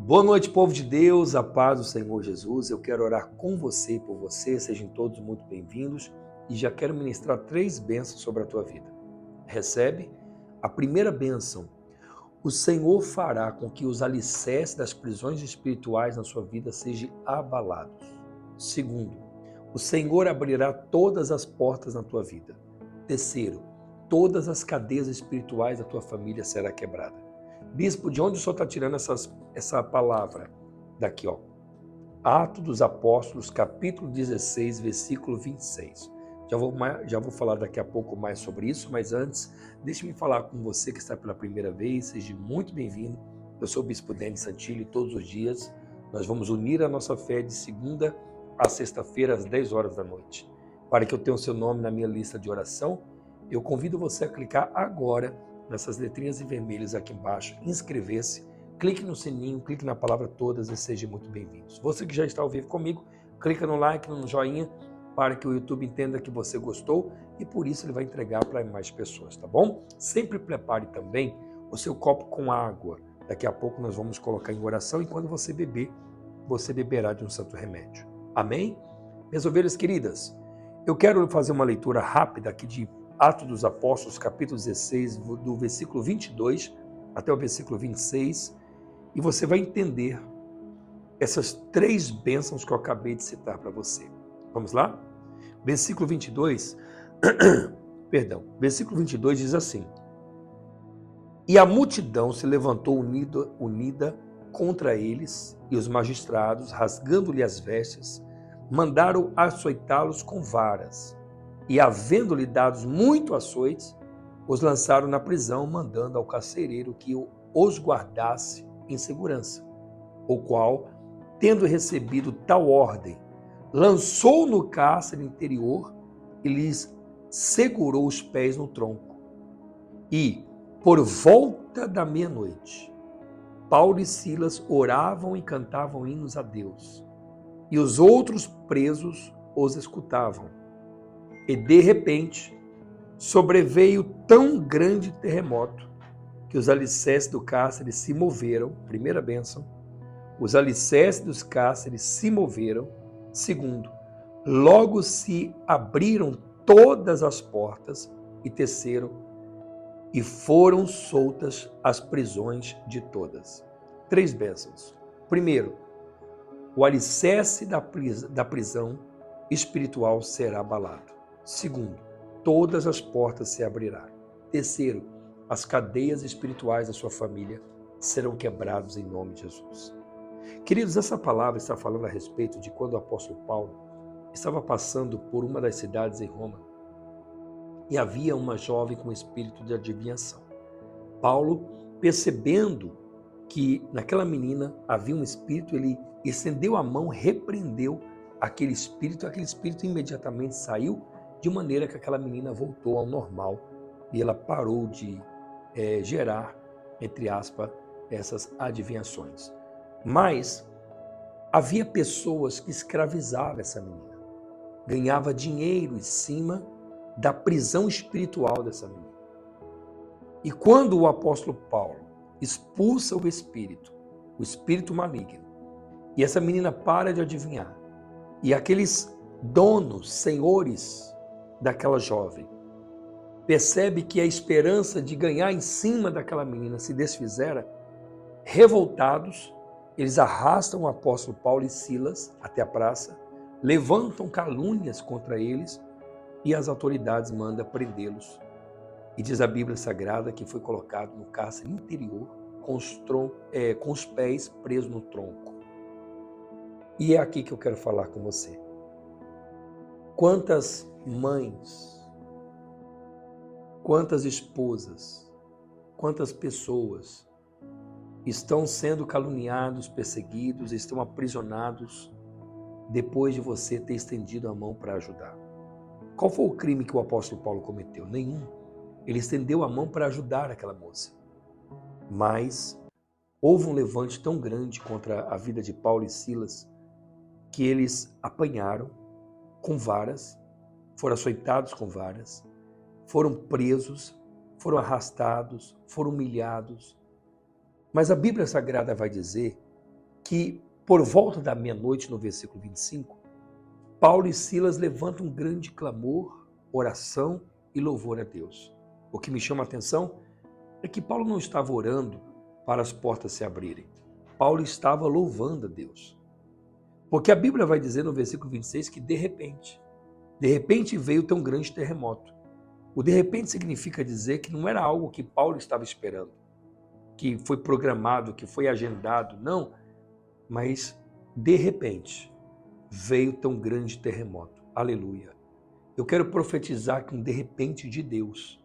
Boa noite, povo de Deus, a paz do Senhor Jesus. Eu quero orar com você e por você, sejam todos muito bem-vindos e já quero ministrar 3 bênçãos sobre a tua vida. Recebe? A primeira bênção: o Senhor fará com que os alicerces das prisões espirituais na sua vida sejam abalados. Segundo, o Senhor abrirá todas as portas na tua vida. Terceiro, todas as cadeias espirituais da tua família serão quebradas. Bispo, de onde o senhor está tirando essa palavra? Daqui, ó. Atos dos Apóstolos, capítulo 16, versículo 26. Já vou falar daqui a pouco mais sobre isso, mas antes, deixe-me falar com você que está pela primeira vez, seja muito bem-vindo. Eu sou o Bispo Denis Santilli e todos os dias nós vamos unir a nossa fé de segunda a sexta-feira às 10 horas da noite. Para que eu tenha o seu nome na minha lista de oração, eu convido você a clicar agora nessas letrinhas em vermelhas aqui embaixo, inscrever-se, clique no sininho, clique na palavra todas e sejam muito bem-vindos. Você que já está ao vivo comigo, clica no like, no joinha, para que o YouTube entenda que você gostou e por isso ele vai entregar para mais pessoas, tá bom? Sempre prepare também o seu copo com água. Daqui a pouco nós vamos colocar em oração e quando você beber, você beberá de um santo remédio. Amém? Minhas ovelhas queridas, eu quero fazer uma leitura rápida aqui de Atos dos Apóstolos, capítulo 16, do versículo 22 até o versículo 26, e você vai entender essas 3 bênçãos que eu acabei de citar para você. Vamos lá? Versículo 22, versículo 22 diz assim: E a multidão se levantou unida contra eles, e os magistrados, rasgando-lhe as vestes, mandaram açoitá-los com varas. E, havendo-lhe dados muito açoites, os lançaram na prisão, mandando ao carcereiro que os guardasse em segurança, o qual, tendo recebido tal ordem, lançou no cárcere interior e lhes segurou os pés no tronco. E, por volta da meia-noite, Paulo e Silas oravam e cantavam hinos a Deus, e os outros presos os escutavam. E, de repente, sobreveio tão grande terremoto que os alicerces do cárcere se moveram. Primeira bênção. Os alicerces dos cárceres se moveram. Segundo, logo se abriram todas as portas. E terceiro, e foram soltas as prisões de todas. 3 bênçãos. Primeiro, o alicerce da prisão espiritual será abalado. Segundo, todas as portas se abrirão. Terceiro, as cadeias espirituais da sua família serão quebradas em nome de Jesus. Queridos, essa palavra está falando a respeito de quando o apóstolo Paulo estava passando por uma das cidades em Roma e havia uma jovem com espírito de adivinhação. Paulo, percebendo que naquela menina havia um espírito, ele estendeu a mão, repreendeu aquele espírito imediatamente saiu, de maneira que aquela menina voltou ao normal e ela parou de gerar, entre aspas, essas adivinhações. Mas havia pessoas que escravizavam essa menina, ganhava dinheiro em cima da prisão espiritual dessa menina. E quando o apóstolo Paulo expulsa o espírito maligno, e essa menina para de adivinhar, e aqueles donos, senhores daquela jovem, percebe que a esperança de ganhar em cima daquela menina se desfizera, revoltados, eles arrastam o apóstolo Paulo e Silas até a praça, levantam calúnias contra eles e as autoridades mandam prendê-los. E diz a Bíblia Sagrada que foi colocado no cárcere interior com os pés presos no tronco. E é aqui que eu quero falar com você. Quantas mães, quantas esposas, quantas pessoas estão sendo caluniados, perseguidos, estão aprisionados depois de você ter estendido a mão para ajudar? Qual foi o crime que o apóstolo Paulo cometeu? Nenhum. Ele estendeu a mão para ajudar aquela moça. Mas houve um levante tão grande contra a vida de Paulo e Silas que eles apanharam com varas, foram açoitados com varas, foram presos, foram arrastados, foram humilhados. Mas a Bíblia Sagrada vai dizer que por volta da meia-noite, no versículo 25, Paulo e Silas levantam um grande clamor, oração e louvor a Deus. O que me chama a atenção é que Paulo não estava orando para as portas se abrirem. Paulo estava louvando a Deus. Porque a Bíblia vai dizer no versículo 26 que de repente veio tão grande terremoto. O de repente significa dizer que não era algo que Paulo estava esperando, que foi programado, que foi agendado, não. Mas de repente veio tão grande terremoto. Aleluia. Eu quero profetizar que um de repente de Deus,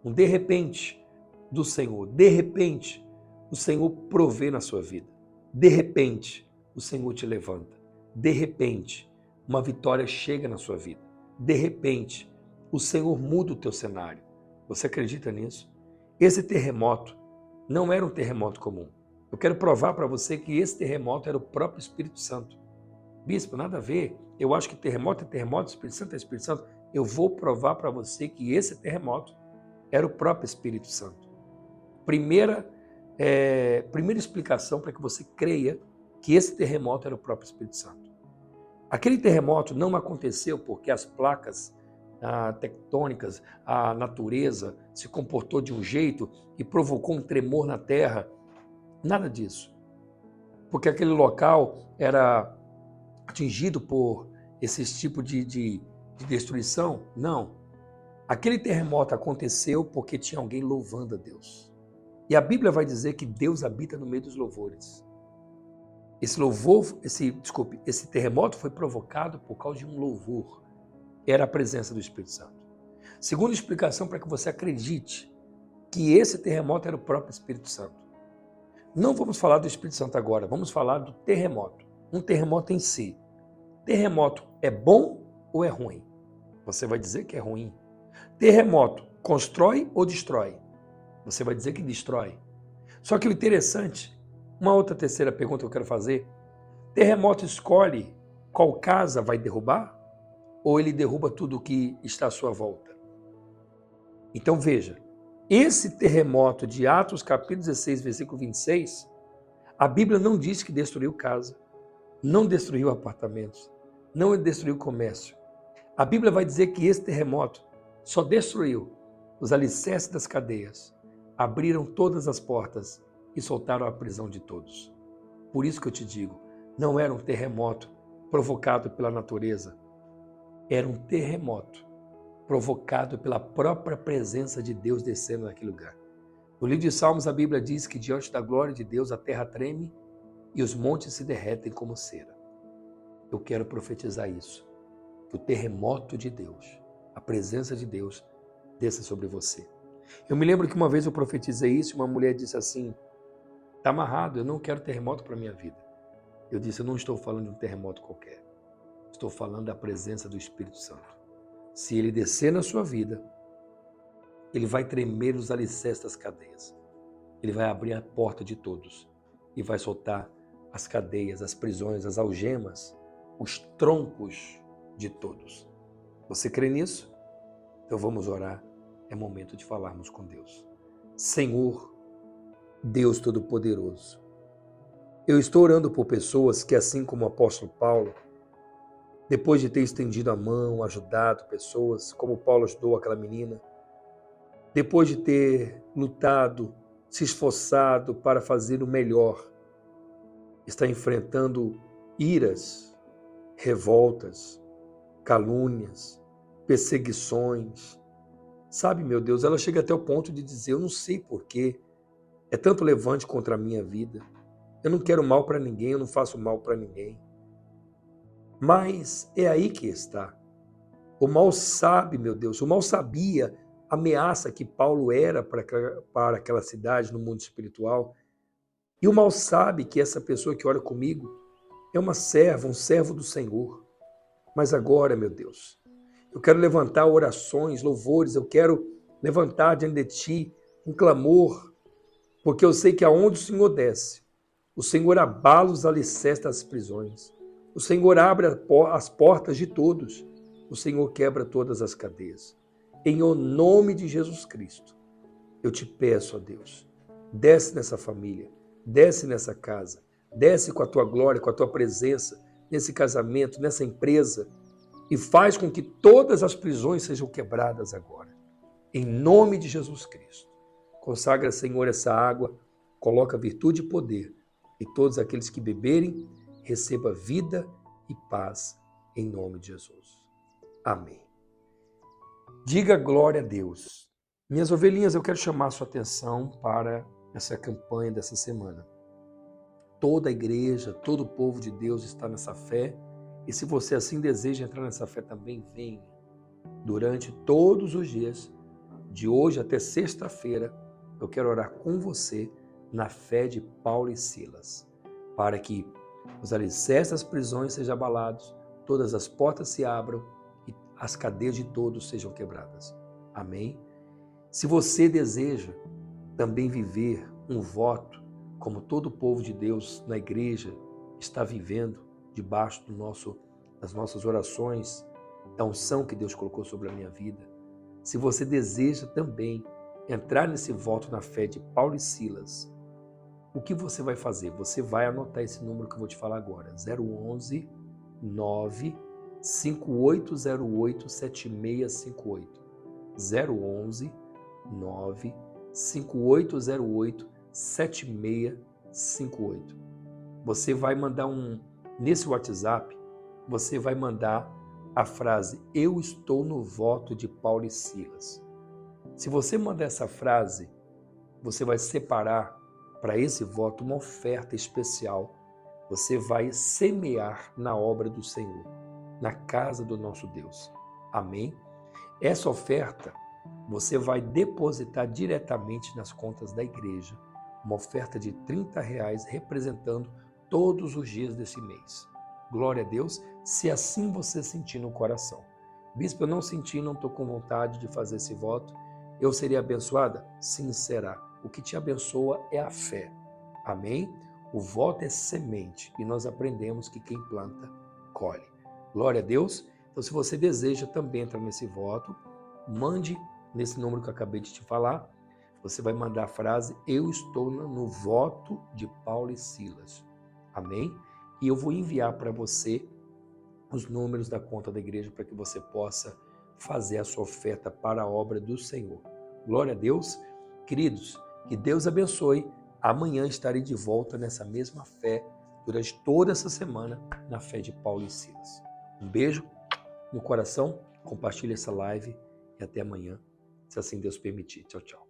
um de repente do Senhor, de repente o Senhor provê na sua vida. De repente o Senhor te levanta. De repente uma vitória chega na sua vida. De repente o Senhor muda o teu cenário. Você acredita nisso? Esse terremoto não era um terremoto comum. Eu quero provar para você que esse terremoto era o próprio Espírito Santo. Bispo, nada a ver. Eu acho que terremoto é terremoto, Espírito Santo é Espírito Santo. Eu vou provar para você que esse terremoto era o próprio Espírito Santo. Primeira explicação para que você creia que esse terremoto era o próprio Espírito Santo. Aquele terremoto não aconteceu porque as placas tectônicas, a natureza se comportou de um jeito e provocou um tremor na terra. Nada disso. Porque aquele local era atingido por esse tipo de destruição? Não. Aquele terremoto aconteceu porque tinha alguém louvando a Deus. E a Bíblia vai dizer que Deus habita no meio dos louvores. Esse terremoto foi provocado por causa de um louvor. Era a presença do Espírito Santo. Segunda explicação para que você acredite que esse terremoto era o próprio Espírito Santo. Não vamos falar do Espírito Santo agora, vamos falar do terremoto. Um terremoto em si. Terremoto é bom ou é ruim? Você vai dizer que é ruim. Terremoto constrói ou destrói? Você vai dizer que destrói. Só que o interessante, uma outra terceira pergunta que eu quero fazer, terremoto escolhe qual casa vai derrubar? Ou ele derruba tudo o que está à sua volta? Então veja, esse terremoto de Atos capítulo 16, versículo 26, a Bíblia não diz que destruiu casa, não destruiu apartamentos, não destruiu comércio. A Bíblia vai dizer que esse terremoto só destruiu os alicerces das cadeias, abriram todas as portas e soltaram a prisão de todos. Por isso que eu te digo, não era um terremoto provocado pela natureza, era um terremoto provocado pela própria presença de Deus descendo naquele lugar. No livro de Salmos, a Bíblia diz que diante da glória de Deus a terra treme e os montes se derretem como cera. Eu quero profetizar isso, que o terremoto de Deus, a presença de Deus, desça sobre você. Eu me lembro que uma vez eu profetizei isso e uma mulher disse assim, está amarrado, eu não quero terremoto para a minha vida. Eu disse, eu não estou falando de um terremoto qualquer, estou falando da presença do Espírito Santo. Se ele descer na sua vida, ele vai tremer os alicerces das cadeias. Ele vai abrir a porta de todos e vai soltar as cadeias, as prisões, as algemas, os troncos de todos. Você crê nisso? Então vamos orar. É momento de falarmos com Deus. Senhor, Deus Todo-Poderoso, eu estou orando por pessoas que, assim como o apóstolo Paulo, depois de ter estendido a mão, ajudado pessoas, como Paulo ajudou aquela menina, depois de ter lutado, se esforçado para fazer o melhor, está enfrentando iras, revoltas, calúnias, perseguições. Sabe, meu Deus, ela chega até o ponto de dizer, eu não sei porquê, é tanto levante contra a minha vida. Eu não quero mal para ninguém, eu não faço mal para ninguém. Mas é aí que está. O mal sabe, meu Deus, o mal sabia a ameaça que Paulo era para aquela cidade no mundo espiritual. E o mal sabe que essa pessoa que ora comigo é uma serva, um servo do Senhor. Mas agora, meu Deus, eu quero levantar orações, louvores, eu quero levantar diante de Ti um clamor, porque eu sei que aonde o Senhor desce, o Senhor abala os alicerces das prisões. O Senhor abre as portas de todos. O Senhor quebra todas as cadeias. Em o nome de Jesus Cristo, eu te peço, ó Deus, desce nessa família, desce nessa casa, Desce com a tua glória, com a tua presença, nesse casamento, nessa empresa, e faz com que todas as prisões sejam quebradas agora. Em nome de Jesus Cristo. Consagra, Senhor, essa água, coloca virtude e poder, e todos aqueles que beberem, receba vida e paz, em nome de Jesus. Amém. Diga glória a Deus. Minhas ovelhinhas, eu quero chamar a sua atenção para essa campanha dessa semana. Toda a igreja, todo o povo de Deus está nessa fé, e se você assim deseja entrar nessa fé também, venha. Durante todos os dias, de hoje até sexta-feira, eu quero orar com você na fé de Paulo e Silas, para que os alicerces das prisões sejam abalados, todas as portas se abram e as cadeias de todos sejam quebradas. Amém? Se você deseja também viver um voto, como todo o povo de Deus na igreja está vivendo, debaixo das nossas orações, da unção que Deus colocou sobre a minha vida, se você deseja também entrar nesse voto na fé de Paulo e Silas, o que você vai fazer? Você vai anotar esse número que eu vou te falar agora, 011 95808 7658. 011 95808 7658. Você vai mandar nesse WhatsApp, você vai mandar a frase: eu estou no voto de Paulo e Silas. Se você mandar essa frase, você vai separar para esse voto uma oferta especial. Você vai semear na obra do Senhor, na casa do nosso Deus. Amém? Essa oferta você vai depositar diretamente nas contas da igreja. Uma oferta de R$30 representando todos os dias desse mês. Glória a Deus, se assim você sentir no coração. Bispo, eu não senti, não estou com vontade de fazer esse voto. Eu seria abençoada? Sim, será. O que te abençoa é a fé. Amém? O voto é semente e nós aprendemos que quem planta, colhe. Glória a Deus. Então, se você deseja também entrar nesse voto, mande nesse número que eu acabei de te falar. Você vai mandar a frase: eu estou no voto de Paulo e Silas. Amém? E eu vou enviar para você os números da conta da igreja para que você possa fazer a sua oferta para a obra do Senhor. Glória a Deus. Queridos, que Deus abençoe. Amanhã estarei de volta nessa mesma fé, durante toda essa semana, na fé de Paulo e Silas. Um beijo no coração, compartilhe essa live e até amanhã, se assim Deus permitir. Tchau, tchau.